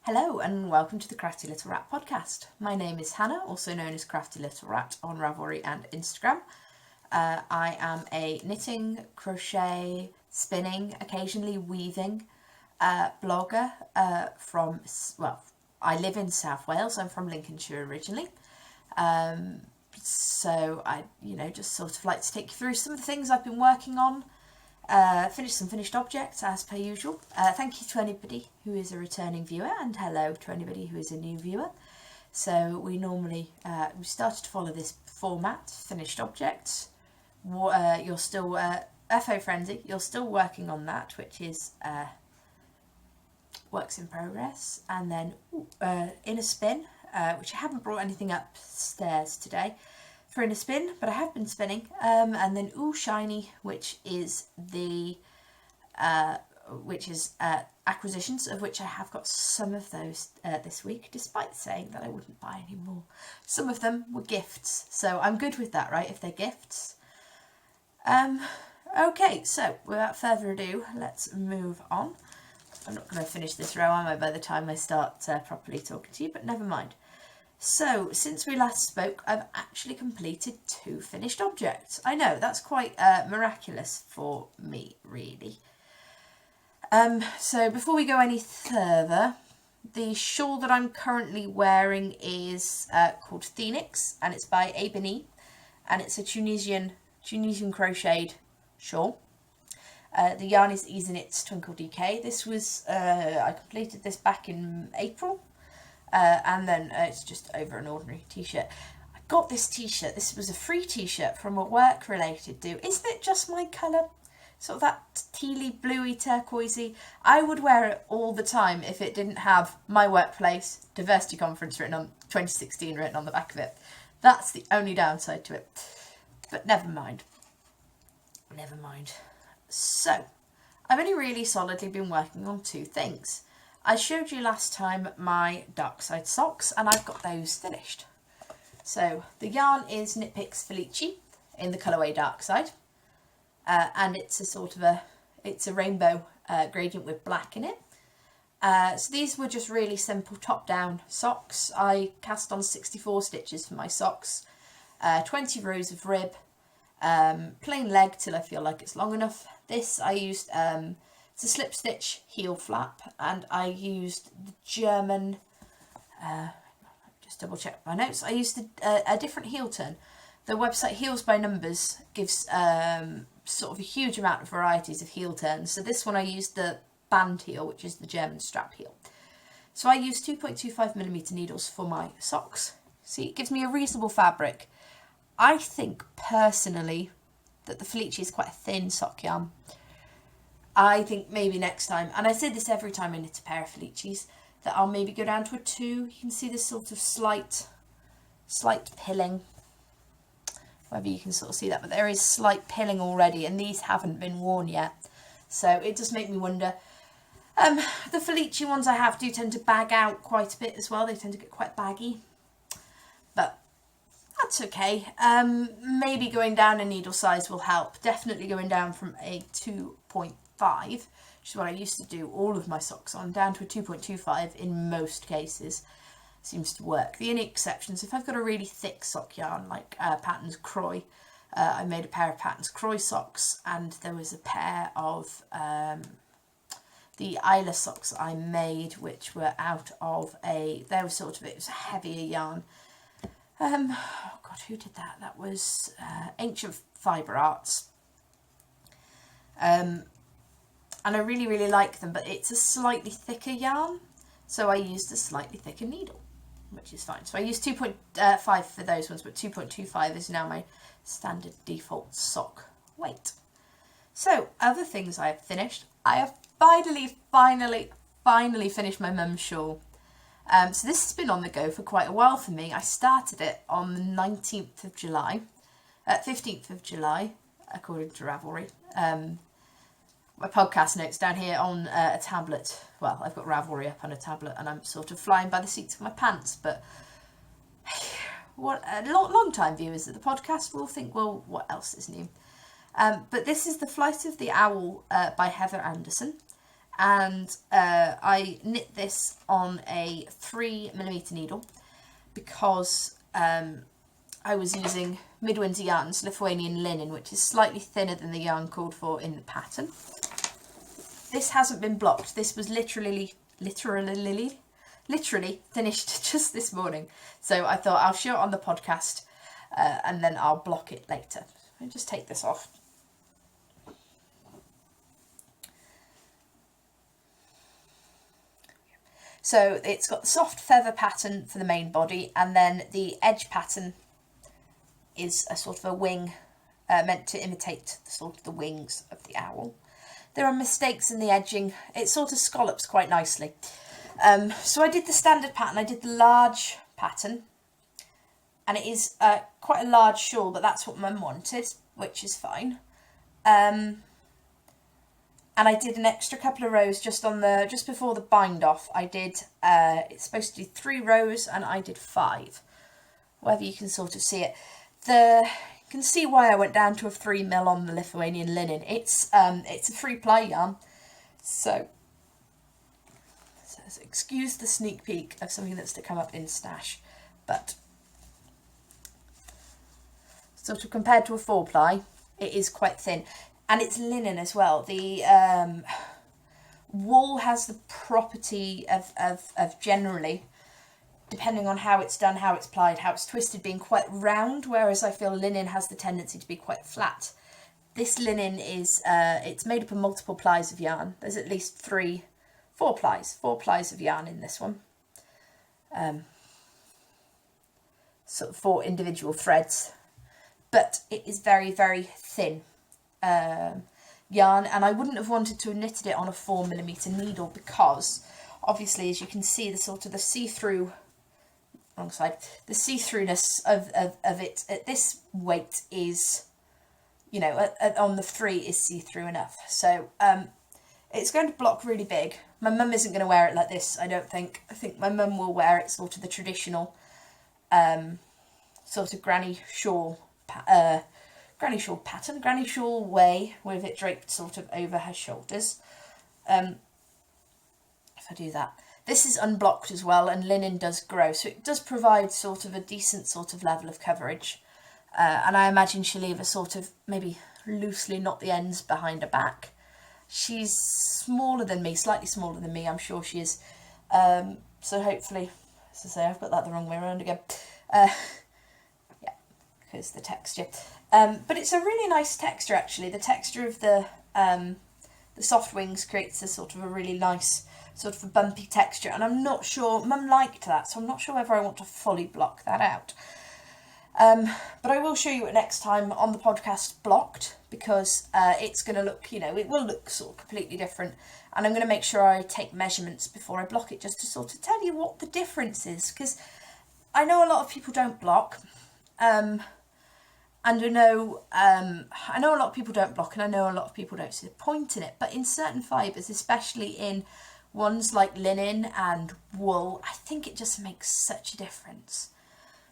Hello and welcome to the Crafty Little Rat podcast. My name is Hannah, also known as Crafty Little Rat on Ravelry and Instagram. I am a knitting, crochet, spinning, occasionally weaving blogger I live in South Wales. I'm from Lincolnshire originally. So I, just sort of like to take you through some of the things I've been working on. Finish some finished objects as per usual. Thank you to anybody who is a returning viewer, and hello to anybody who is a new viewer. So we normally we started to follow this format, finished objects. You're still FO Frenzy. You're still working on that, which is works in progress, and then in a spin, which I haven't brought anything upstairs today for in a spin, but I have been spinning, and then shiny, which is the acquisitions, of which I have got some of those this week, despite saying that I wouldn't buy any more. Some of them were gifts, so I'm good with that, right, if they're gifts. Okay, so without further ado, let's move on. I'm not going to finish this row, am I, by the time I start properly talking to you, but never mind. So, since we last spoke, I've actually completed 2 finished objects. I know, that's quite miraculous for me, really. So, before we go any further, the shawl that I'm currently wearing is called Phoenix, and it's by Ebony, and it's a Tunisian crocheted shawl. The yarn is Easy Knits Twinkle DK. This was, I completed this back in April. And then it's just over an ordinary t-shirt. I got this t-shirt. This was a free t-shirt from a work-related do. Isn't it just my colour? Sort of that tealy, bluey, turquoisey. I would wear it all the time if it didn't have my workplace diversity conference 2016 written on the back of it. That's the only downside to it. But never mind. Never mind. So, I've only really solidly been working on 2 things. I showed you last time my dark side socks, and I've got those finished. So the yarn is Knit Picks Felici in the colourway dark side, and it's a rainbow gradient with black in it. So these were just really simple top-down socks. I cast on 64 stitches for my socks, 20 rows of rib, plain leg till I feel like it's long enough. This I used. It's a slip stitch heel flap, and I used the German, just double check my notes, I used a different heel turn. The website Heels by Numbers gives sort of a huge amount of varieties of heel turns. So this one I used the band heel, which is the German strap heel. So I used 2.25mm needles for my socks. See, it gives me a reasonable fabric. I think personally that the Felici is quite a thin sock yarn. I think maybe next time, and I say this every time I knit a pair of Felicis, that I'll maybe go down to a 2. You can see this sort of slight pilling. Whether you can sort of see that, but there is slight pilling already, and these haven't been worn yet. So it does make me wonder. The Felici ones I have do tend to bag out quite a bit as well. They tend to get quite baggy. But that's okay. Maybe going down a needle size will help. Definitely going down from a 2.5, which is what I used to do all of my socks on, down to a 2.25 in most cases seems to work. The only exceptions, if I've got a really thick sock yarn like Patterns Croy, I made a pair of Patterns Croy socks, and there was a pair of the Isla socks I made which were out of it was a heavier yarn. Oh god, who did that? That was Ancient Fibre Arts. And I really, really like them, but it's a slightly thicker yarn, so I used a slightly thicker needle, which is fine. So I used 2.5 for those ones, but 2.25 is now my standard default sock weight. So, other things I have finished. I have finally finished my mum's shawl. So this has been on the go for quite a while for me. I started it on the 19th of July, 15th of July, according to Ravelry. My podcast notes down here on a tablet. Well, I've got Ravelry up on a tablet, and I'm sort of flying by the seats of my pants. But what long-time viewers of the podcast will think, well, what else is new? But this is The Flight of the Owl by Heather Anderson, and I knit this on a 3mm needle because I was using Midwinter Yarns Lithuanian linen, which is slightly thinner than the yarn called for in the pattern. This hasn't been blocked. This was literally finished just this morning. So I thought I'll show it on the podcast and then I'll block it later. I'll just take this off. So it's got the soft feather pattern for the main body, and then the edge pattern is a sort of a wing meant to imitate the sort of the wings of the owl. There are mistakes in the edging. It sort of scallops quite nicely. So I did the standard pattern. I did the large pattern, and it is quite a large shawl, but that's what Mum wanted, which is fine. And I did an extra couple of rows just before the bind off. I did, it's supposed to do 3 rows and I did 5. Whether you can sort of see it. You can see why I went down to a 3mm on the Lithuanian linen. It's a 3-ply yarn. So excuse the sneak peek of something that's to come up in stash. But sort of compared to a 4-ply, it is quite thin. And it's linen as well. The wool has the property of generally, depending on how it's done, how it's plied, how it's twisted, being quite round, whereas I feel linen has the tendency to be quite flat. This linen is, it's made up of multiple plies of yarn. There's at least 4 plies of yarn in this one. Sort of 4 individual threads. But it is very, very thin. Yarn, and I wouldn't have wanted to have knitted it on a 4mm needle because obviously, as you can see, the sort of the see-through, wrong side, the see-throughness of it at this weight is, you know, on the 3 is see-through enough. So it's going to block really big. My mum isn't going to wear it like this, I don't think. I think my mum will wear it sort of the traditional sort of granny shawl pattern, granny shawl way, with it draped sort of over her shoulders. If I do that. This is unblocked as well, and linen does grow, so it does provide sort of a decent sort of level of coverage. And I imagine she'll leave a sort of, maybe loosely knot the ends behind her back. She's smaller than me, slightly smaller than me, I'm sure she is. So hopefully, as I say, I've got that the wrong way around again. Yeah, because the texture. But it's a really nice texture actually. The texture of the soft wings creates a sort of a really nice sort of a bumpy texture, and I'm not sure, Mum liked that, so I'm not sure whether I want to fully block that out. But I will show you it next time on the podcast blocked, because it's going to look, you know, it will look sort of completely different, and I'm going to make sure I take measurements before I block it, just to sort of tell you what the difference is, because I know a lot of people don't block. And I know a lot of people don't block, and I know a lot of people don't see the point in it, but in certain fibres, especially in ones like linen and wool, I think it just makes such a difference.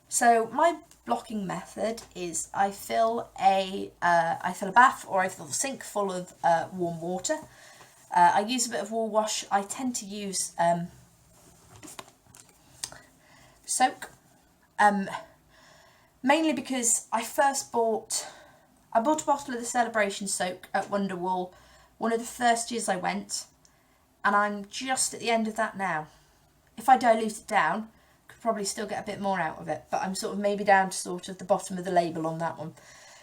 So my blocking method is I fill a bath, or I fill the sink full of warm water. I use a bit of wool wash. I tend to use soak. Mainly because I bought a bottle of the Celebration Soak at Wonderwool one of the first years I went, and I'm just at the end of that now. If I dilute it down, I could probably still get a bit more out of it, but I'm sort of maybe down to sort of the bottom of the label on that one.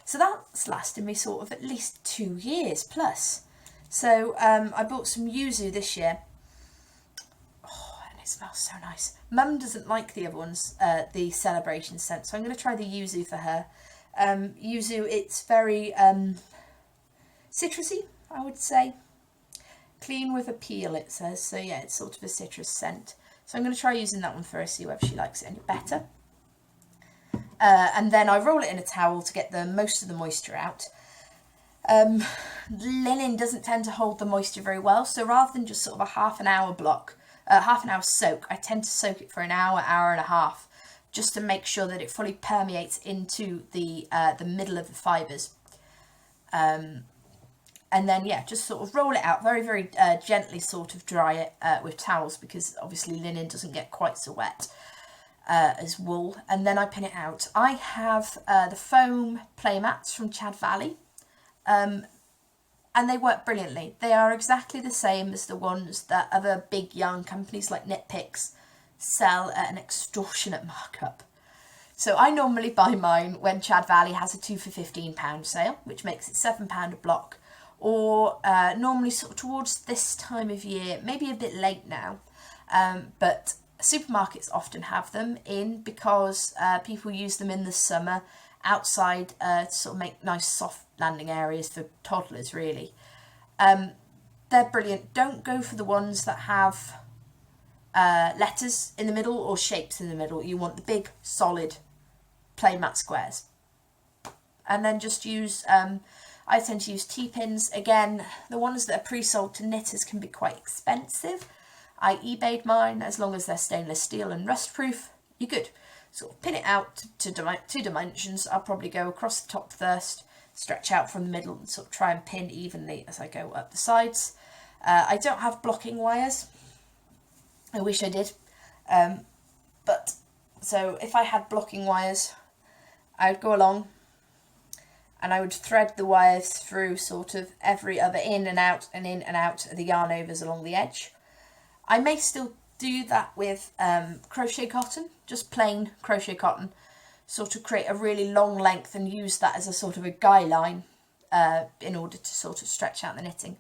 So that's lasted me sort of at least 2 years plus. So I bought some yuzu this year. It smells so nice. Mum doesn't like the other ones, the Celebration scent, so I'm going to try the yuzu for her. Yuzu, it's very citrusy, I would say. Clean with a peel, it says. So yeah, it's sort of a citrus scent. So I'm going to try using that one for her, see whether she likes it any better. And then I roll it in a towel to get most of the moisture out. Linen doesn't tend to hold the moisture very well, so rather than just sort of a half an hour soak, I tend to soak it for an hour, hour and a half, just to make sure that it fully permeates into the middle of the fibres. And then, yeah, just sort of roll it out, very, very gently sort of dry it with towels, because obviously linen doesn't get quite so wet as wool. And then I pin it out. I have the foam playmats from Chad Valley, and they work brilliantly. They are exactly the same as the ones that other big yarn companies like Knit Picks sell at an extortionate markup. So I normally buy mine when Chad Valley has a 2 for £15 sale, which makes it £7 a block, or normally sort of towards this time of year, maybe a bit late now, but supermarkets often have them in because people use them in the summer outside to sort of make nice soft landing areas for toddlers, really. They're brilliant. Don't go for the ones that have letters in the middle or shapes in the middle. You want the big solid playmat squares. And then just use, I tend to use T-pins. Again, the ones that are pre-sold to knitters can be quite expensive. I eBayed mine. As long as they're stainless steel and rust proof, you're good. Sort of pin it out to 2 dimensions. I'll probably go across the top first, stretch out from the middle and sort of try and pin evenly as I go up the sides. I don't have blocking wires. I wish I did. But so if I had blocking wires, I would go along and I would thread the wires through sort of every other in and out of the yarn overs along the edge. I may still do that with crochet cotton, just plain crochet cotton, sort of create a really long length and use that as a sort of a guy line in order to sort of stretch out the knitting,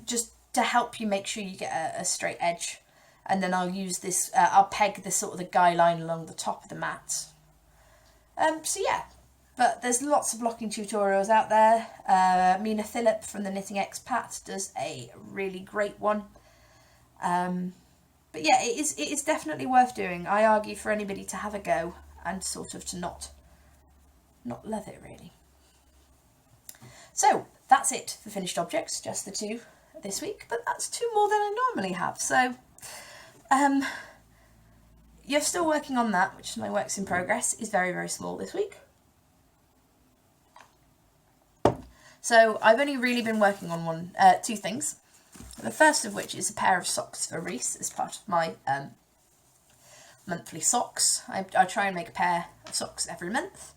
just to help you make sure you get a straight edge. And then I'll use this, I'll peg the sort of the guy line along the top of the mat. So yeah, but there's lots of blocking tutorials out there. Mina Phillip from the Knitting Expat does a really great one. But yeah, it is definitely worth doing. I argue for anybody to have a go and sort of to not love it, really. So that's it for finished objects, just the 2 this week, but that's 2 more than I normally have. So you're still working on that, which is my works in progress, is very, very small this week. So I've only really been working on 2 things. The first of which is a pair of socks for Reese as part of my monthly socks. I try and make a pair of socks every month.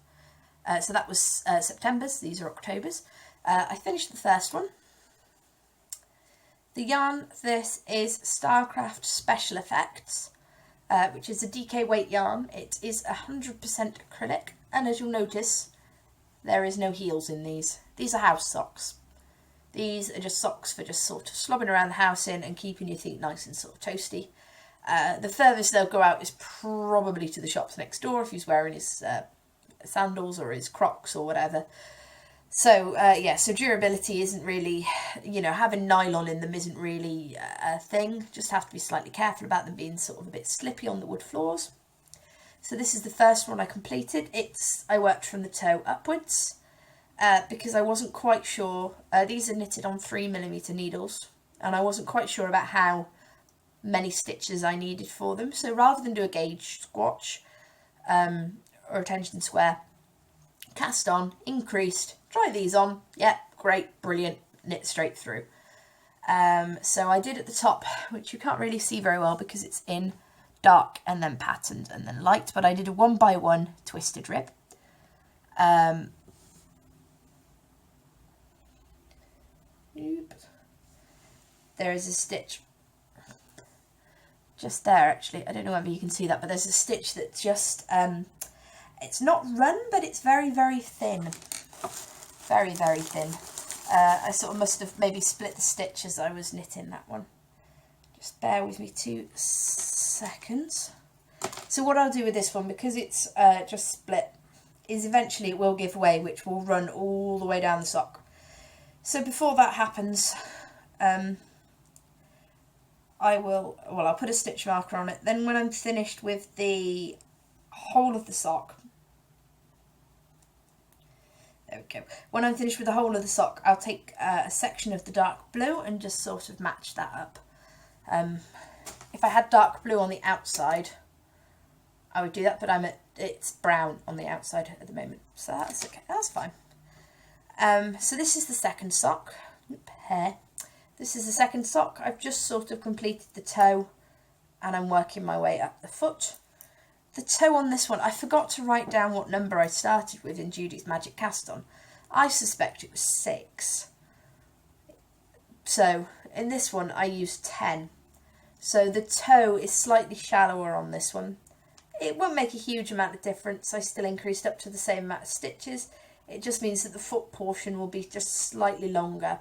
So that was September's, these are October's. I finished the first one. The yarn for this is Stylecraft Special Effects, which is a DK weight yarn. It is 100% acrylic, and as you'll notice, there is no heels in these. These are house socks. These are just socks for just sort of slobbing around the house in and keeping your feet nice and sort of toasty. The furthest they'll go out is probably to the shops next door if he's wearing his sandals or his Crocs or whatever. So yeah, so durability isn't really, you know, having nylon in them isn't really a thing. Just have to be slightly careful about them being sort of a bit slippy on the wood floors. So this is the first one I completed. I worked from the toe upwards because I wasn't quite sure. These are knitted on 3mm needles, and I wasn't quite sure about how many stitches I needed for them. So rather than do a gauge swatch or a tension square, cast on, increased, try these on, yeah, great, brilliant, knit straight through. So I did at the top, which you can't really see very well because it's in dark and then patterned and then light, but I did a 1x1 twisted rib. There is a stitch just there, actually. I don't know whether you can see that, but there's a stitch that just, it's not run, but it's very, very thin. Very, very thin. I sort of must have maybe split the stitch as I was knitting that one. Just bear with me 2 seconds. So what I'll do with this one, because it's just split, is eventually it will give way, which will run all the way down the sock. So before that happens, I'll put a stitch marker on it. Then when I'm finished with the whole of the sock, there we go. When I'm finished with the whole of the sock, I'll take a section of the dark blue and just sort of match that up. If I had dark blue on the outside, I would do that, but it's brown on the outside at the moment, so that's okay, that's fine. So this is the second sock. pair. This is the second sock. I've just sort of completed the toe and I'm working my way up the foot. The toe on this one, I forgot to write down what number I started with in Judy's Magic Cast On. I suspect it was 6. So in this one I used 10. So the toe is slightly shallower on this one. It won't make a huge amount of difference. I still increased up to the same amount of stitches. It just means that the foot portion will be just slightly longer.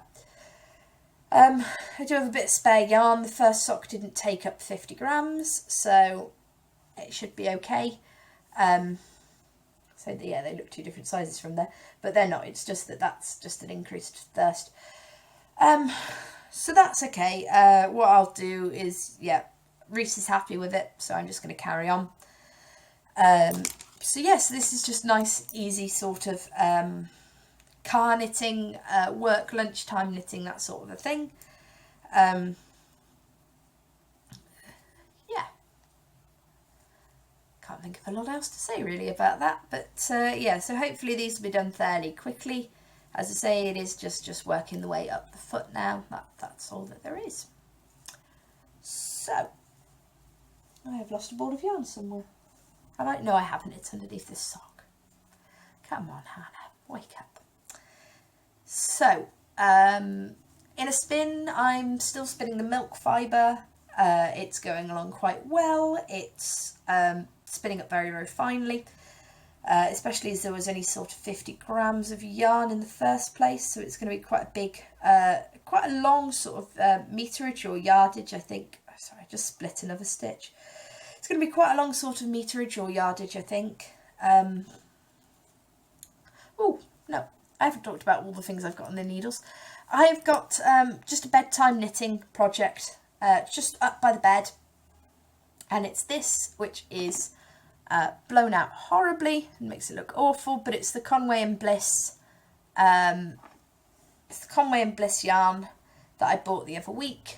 I do have a bit of spare yarn. The first sock didn't take up 50 grams, so it should be okay. So yeah, they look 2 different sizes from there, but they're not. It's just that that's just an increased thirst. So that's okay. What I'll do is, yeah, Reese is happy with it, so I'm just going to carry on. So yes, this is just nice, easy sort of car knitting, work, lunchtime knitting, that sort of a thing. Yeah. Can't think of a lot else to say really about that, but yeah, so hopefully these will be done fairly quickly. As I say, it is just working the way up the foot now. That's all that there is. So, I have lost a ball of yarn somewhere. Have I? No, I haven't. It's underneath this sock. Come on, Hannah, wake up. So, in a spin, I'm still spinning the milk fibre. It's going along quite well. It's spinning up very, very finely. Especially as there was only sort of 50 grams of yarn in the first place, so it's going to be quite a big, quite a long sort of meterage or yardage, I think. Sorry, I just split another stitch. It's going to be quite a long sort of meterage or yardage, I think. Oh, no, I haven't talked about all the things I've got on the needles. I've got just a bedtime knitting project just up by the bed, and it's this, which is blown out horribly and makes it look awful, but it's the Conway and Bliss it's the Conway and Bliss yarn that I bought the other week.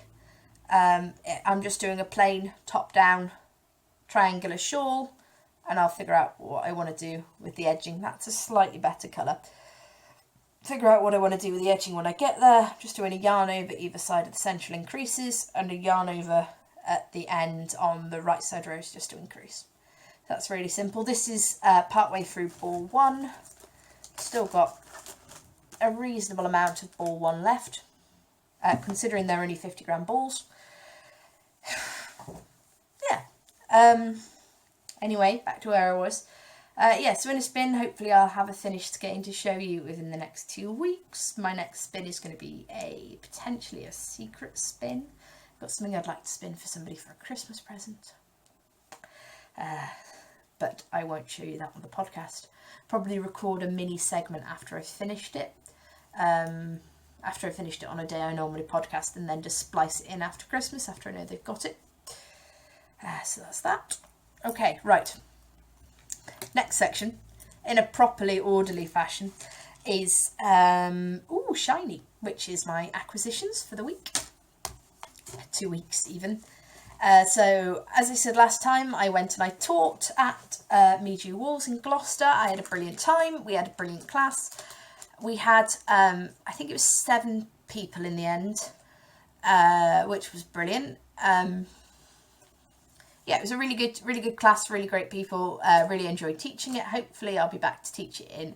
I'm just doing a plain top down triangular shawl, and I'll figure out what I want to do with the edging. That's a slightly better colour. Figure out what I want to do with the edging when I get there. Just doing a yarn over either side of the central increases and a yarn over at the end on the right side rows just to increase. That's really simple. This is part way through ball 1. Still got a reasonable amount of ball 1 left, considering they're only 50 gram balls. Yeah. Anyway, back to where I was. Yeah, so in a spin, hopefully I'll have a finished skein to show you within the next 2 weeks. My next spin is going to be potentially a secret spin. Got something I'd like to spin for somebody for a Christmas present. But I won't show you that on the podcast. Probably record a mini segment after I've finished it. After I finished it on a day I normally podcast, and then just splice it in after Christmas, after I know they've got it. So that's that. Okay, right. Next section, in a properly orderly fashion, is shiny, which is my acquisitions for the week. 2 weeks even. So, as I said last time, I went and I taught at Meadu Walls in Gloucester. I had a brilliant time. We had a brilliant class. We had, I think it was 7 people in the end, which was brilliant. Yeah, it was a really good class, really great people. Really enjoyed teaching it. Hopefully I'll be back to teach it in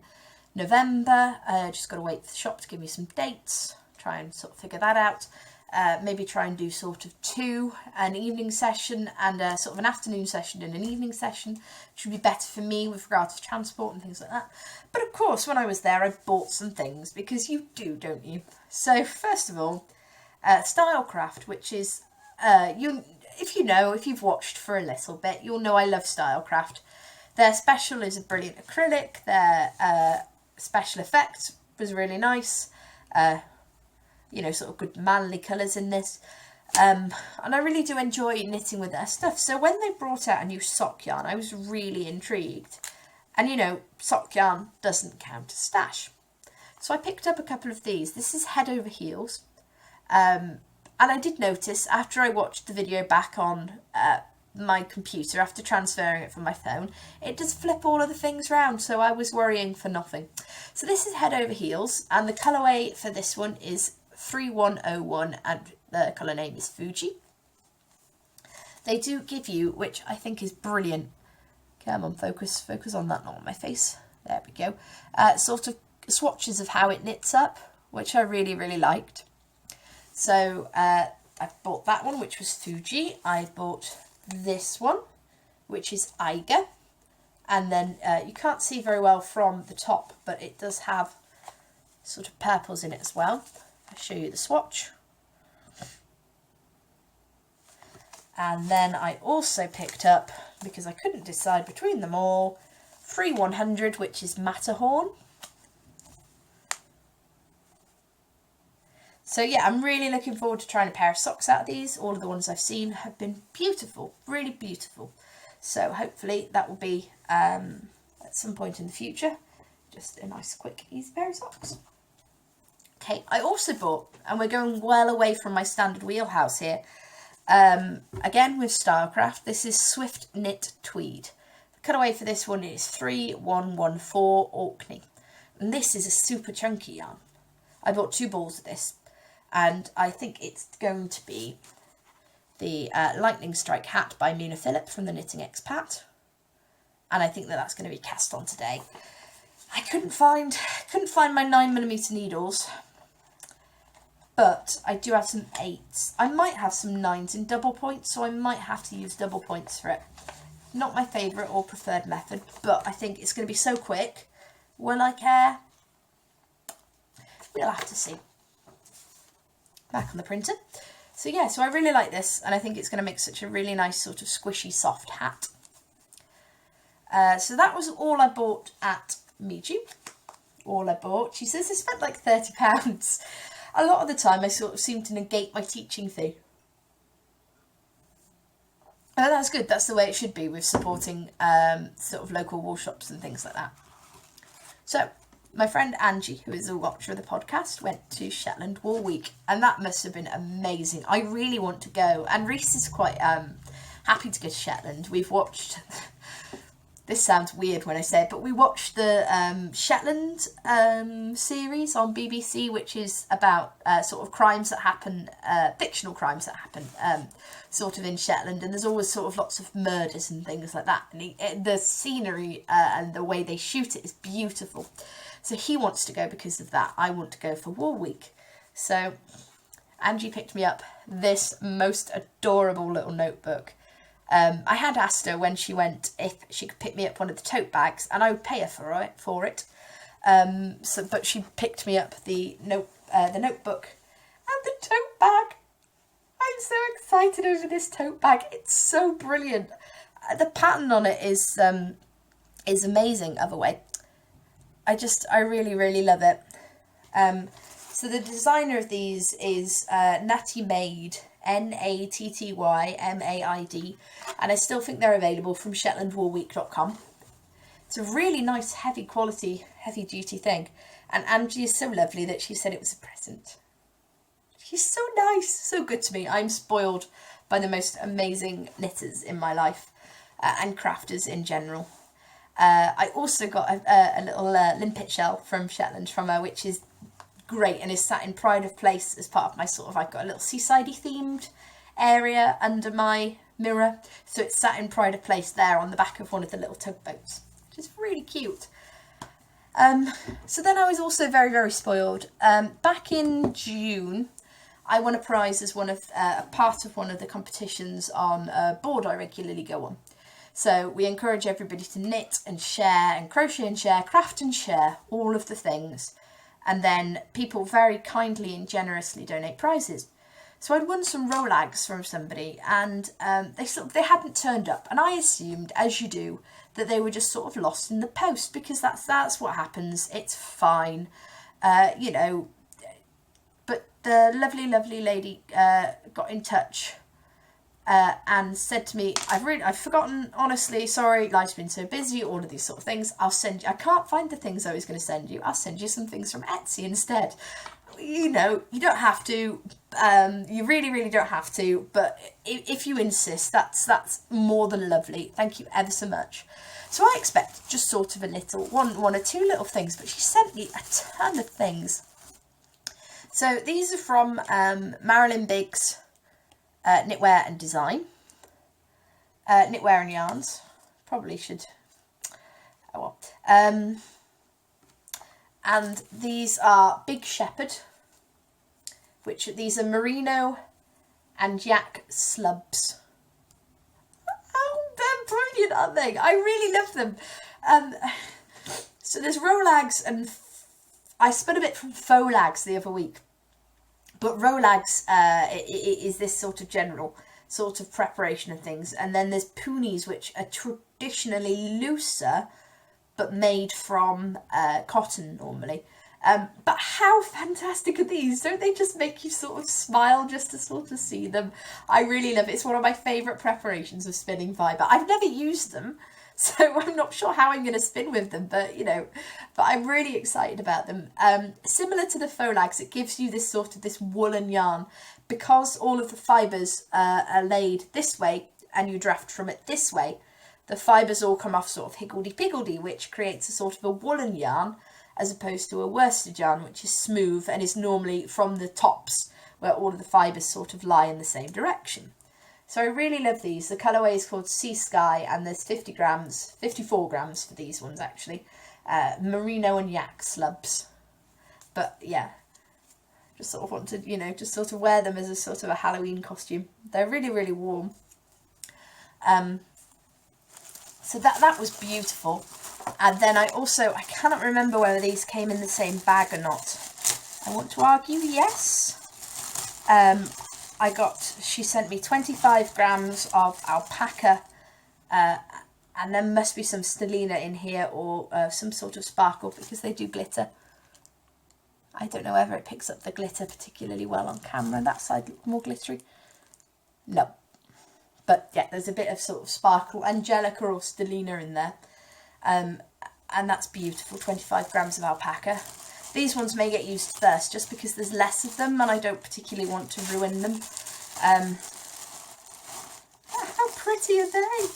November. Just got to wait for the shop to give me some dates. Try and sort of figure that out. Maybe try and do sort of 2, an evening session and a sort of an afternoon session and an evening session, which would be better for me with regard to transport and things like that. But of course, when I was there, I bought some things, because you do, don't you? So first of all, Stylecraft, which is, if you've watched for a little bit, you'll know I love Stylecraft. Their special is a brilliant acrylic. Their special effect was really nice. Sort of good manly colours in this. And I really do enjoy knitting with their stuff. So when they brought out a new sock yarn, I was really intrigued. And sock yarn doesn't count as stash. So I picked up a couple of these. This is Head Over Heels. And I did notice, after I watched the video back on my computer, after transferring it from my phone, it does flip all of the things round, so I was worrying for nothing. So this is Head Over Heels, and the colourway for this one is 3101 and the colour name is Fuji. They do give you, which I think is brilliant, come on, focus on that, not on my face, there we go, sort of swatches of how it knits up, which I really, really liked. So I bought that one, which was Fuji. I bought this one, which is Eiger, and then you can't see very well from the top, but it does have sort of purples in it as well. I'll show you the swatch. And then I also picked up, because I couldn't decide between them all, 3100, which is Matterhorn. So yeah, I'm really looking forward to trying a pair of socks out of these. All of the ones I've seen have been beautiful, really beautiful. So hopefully that will be at some point in the future, just a nice, quick, easy pair of socks. Okay, I also bought, and we're going well away from my standard wheelhouse here, again with Stylecraft, this is Swift Knit Tweed. The cutaway for this one is 3114 Orkney, and this is a super chunky yarn. I bought 2 balls of this, and I think it's going to be the Lightning Strike hat by Muna Phillip from the Knitting Expat, and I think that that's going to be cast on today. I couldn't find my 9mm needles, but I do have some 8s. I might have some 9s in double points, so I might have to use double points for it. Not my favourite or preferred method, but I think it's going to be so quick. Will I care? We'll have to see. Back on the printer. So yeah, so I really like this, and I think it's going to make such a really nice sort of squishy soft hat. So that was all I bought at Miju. All I bought. She says I spent like £30. A lot of the time I sort of seem to negate my teaching fee. But that's good. That's the way it should be with supporting sort of local wool shops and things like that. So my friend Angie, who is a watcher of the podcast, went to Shetland Wool Week, and that must have been amazing. I really want to go, and Reese is quite happy to go to Shetland. We've watched, this sounds weird when I say it, but we watched the Shetland series on BBC, which is about sort of crimes that happen, fictional crimes that happen sort of in Shetland, and there's always sort of lots of murders and things like that, and the scenery and the way they shoot it is beautiful. So he wants to go because of that. I want to go for Wool Week. So Angie picked me up this most adorable little notebook. I had asked her when she went if she could pick me up one of the tote bags, and I would pay her for it. But she picked me up the notebook and the tote bag. I'm so excited over this tote bag. It's so brilliant. The pattern on it is amazing. Other way, I really, really love it. So the designer of these is Natty Maid, Natty Maid, and I still think they're available from shetlandwoolweek.com. It's a really nice, heavy quality, heavy duty thing, and Angie is so lovely that she said it was a present. She's so nice, so good to me. I'm spoiled by the most amazing knitters in my life, and crafters in general. I also got a little limpet shell from Shetland from her, which is great and is sat in Pride of Place as part of my sort of, I've got a little seasidey themed area under my mirror, so it's sat in Pride of Place there on the back of one of the little tugboats, which is really cute. So then I was also very, very spoiled. Back in June, I won a prize as a part of one of the competitions on a board I regularly go on. So we encourage everybody to knit and share and crochet and share, craft and share, all of the things. And then people very kindly and generously donate prizes. So I'd won some Rolags from somebody, and they hadn't turned up. And I assumed, as you do, that they were just sort of lost in the post, because that's what happens. It's fine, you know. But the lovely, lovely lady got in touch and said to me, I've forgotten, honestly, sorry, life's been so busy, all of these sort of things. I'll send you, I can't find the things I was going to send you. I'll send you some things from Etsy instead. You know, you don't have to, you really, really don't have to, but if you insist, that's more than lovely. Thank you ever so much. So I expect just sort of a little, one or two little things, but she sent me a ton of things. So these are from Marilyn Biggs Knitwear and Design. Knitwear and Yarns. Probably should... Oh well. And these are Big Shepherd, which these are merino and yak slubs. Oh, they're brilliant, aren't they? I really love them. So there's Rolags, and I spun a bit from faux lags the other week. But Rolags is this sort of general sort of preparation of things. And then there's poonies, which are traditionally looser, but made from cotton normally. But how fantastic are these? Don't they just make you sort of smile just to sort of see them? I really love it. It's one of my favourite preparations of spinning fibre. I've never used them, so I'm not sure how I'm going to spin with them, but you know, but I'm really excited about them. Similar to the faux lags, it gives you this sort of this woolen yarn, because all of the fibres are laid this way and you draft from it this way. The fibres all come off sort of higgledy-piggledy, which creates a sort of a woolen yarn, as opposed to a worsted yarn, which is smooth and is normally from the tops, where all of the fibres sort of lie in the same direction. So I really love these. The colourway is called Sea Sky, and there's 50 grams, 54 grams for these ones actually. Merino and yak slubs. But yeah, just sort of want to, you know, just sort of wear them as a sort of a Halloween costume. They're really, really warm. So that was beautiful. And then I cannot remember whether these came in the same bag or not. I want to argue yes. She sent me 25 grams of alpaca, and there must be some stellina in here, or some sort of sparkle, because they do glitter. I don't know whether it picks up the glitter particularly well on camera. That side looks more glittery. No. But yeah, there's a bit of sort of sparkle, angelica or stellina in there. And that's beautiful, 25 grams of alpaca. These ones may get used first, just because there's less of them and I don't particularly want to ruin them. How pretty are they?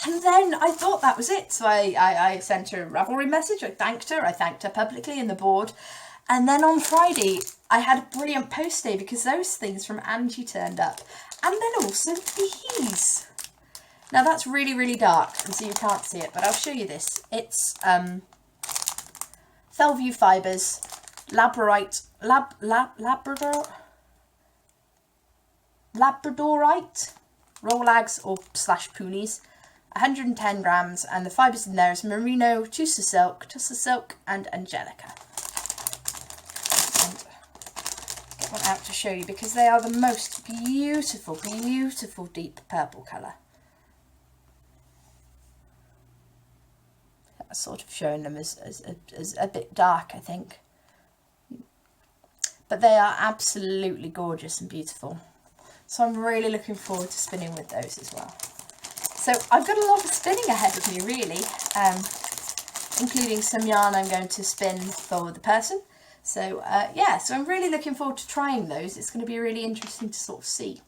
And then I thought that was it. So I sent her a Ravelry message, I thanked her publicly in the board. And then on Friday, I had a brilliant post day, because those things from Angie turned up. And then also these. Now that's really, really dark, and so you can't see it, but I'll show you this. It's Fellview Fibres, Labradorite, Rolags or / poonies, 110 grams, and the fibres in there is merino, tussa silk, and angelica. And get one out to show you, because they are the most beautiful, beautiful deep purple colour. Sort of showing them as a bit dark, I think, but they are absolutely gorgeous and beautiful, so I'm really looking forward to spinning with those as well. So I've got a lot of spinning ahead of me, really, including some yarn I'm going to spin for the person. So yeah, so I'm really looking forward to trying those. It's going to be really interesting to sort of see.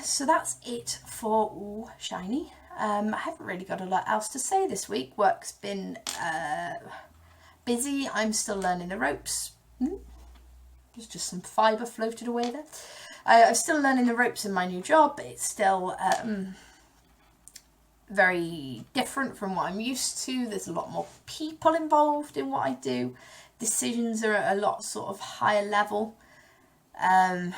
So that's it for shiny. I haven't really got a lot else to say this week. Work's been busy. I'm still learning the ropes. There's just some fibre floated away there. I'm still learning the ropes in my new job. It's still very different from what I'm used to. There's a lot more people involved in what I do. Decisions are at a lot sort of higher level. And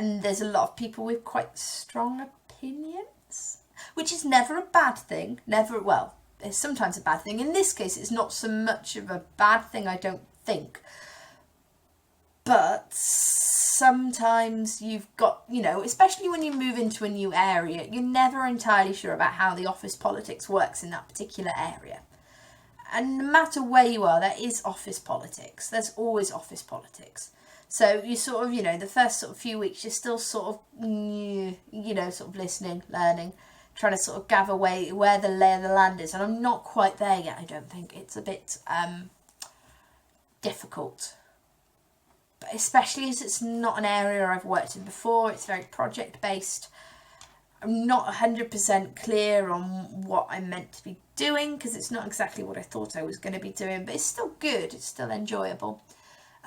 there's a lot of people with quite strong opinions, which is never a bad thing. Well, it's sometimes a bad thing. In this case, it's not so much of a bad thing, I don't think. But sometimes you've got, you know, especially when you move into a new area, you're never entirely sure about how the office politics works in that particular area. And no matter where you are, there is office politics. There's always office politics. So you sort of, you know, the first sort of few weeks, you're still sort of, you know, sort of listening, learning, trying to sort of gather where the lay of the land is. And I'm not quite there yet, I don't think. It's a bit difficult. But especially as it's not an area I've worked in before. It's very project-based. I'm not 100% clear on what I'm meant to be doing, because it's not exactly what I thought I was going to be doing, but it's still good, it's still enjoyable.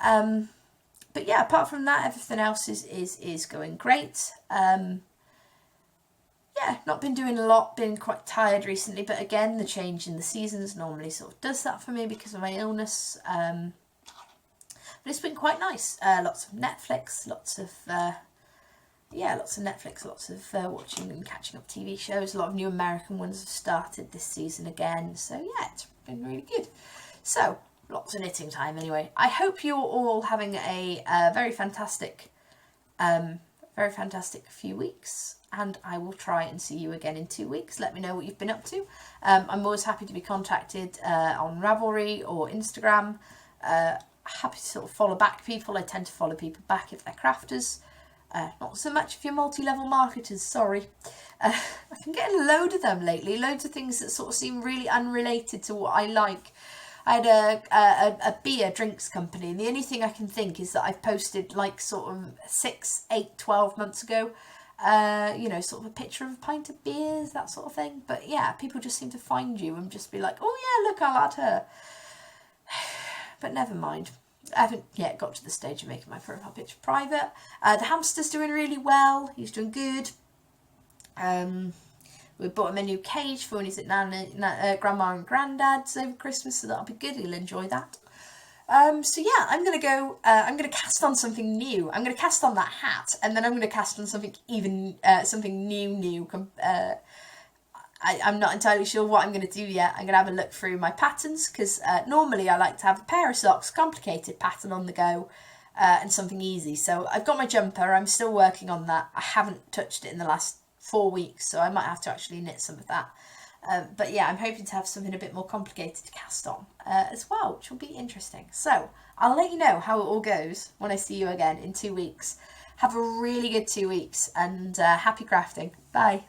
But yeah, apart from that, everything else is going great. Yeah, not been doing a lot, been quite tired recently, but again, the change in the seasons normally sort of does that for me because of my illness. But it's been quite nice. Lots of Netflix, lots of watching and catching up TV shows. A lot of new American ones have started this season again. So yeah, it's been really good. So lots of knitting time anyway. I hope you're all having a very fantastic few weeks, and I will try and see you again in 2 weeks. Let me know what you've been up to. I'm always happy to be contacted on Ravelry or Instagram. Happy to sort of follow back people. I tend to follow people back if they're crafters. Not so much if you're multi-level marketers, sorry. I've been getting a load of them lately, loads of things that sort of seem really unrelated to what I like. I had a beer drinks company, and the only thing I can think is that I've posted like sort of 6, 8, 12 months ago, sort of a picture of a pint of beers, that sort of thing. But yeah, people just seem to find you and just be like, oh yeah, look, I'll add her. But never mind. I haven't yet got to the stage of making my profile picture private. The hamster's doing really well. He's doing good. We bought him a new cage for when he's at Grandma and Granddad's over Christmas, so that'll be good. He'll enjoy that. So yeah, I'm going to go, I'm going to cast on something new. I'm going to cast on that hat, and then I'm going to cast on something something new. I'm not entirely sure what I'm going to do yet. I'm going to have a look through my patterns, because normally I like to have a pair of socks, complicated pattern on the go, and something easy. So I've got my jumper, I'm still working on that. I haven't touched it in the last 4 weeks, so I might have to actually knit some of that. But yeah, I'm hoping to have something a bit more complicated to cast on as well, which will be interesting. So I'll let you know how it all goes when I see you again in 2 weeks. Have a really good 2 weeks, and happy crafting. Bye.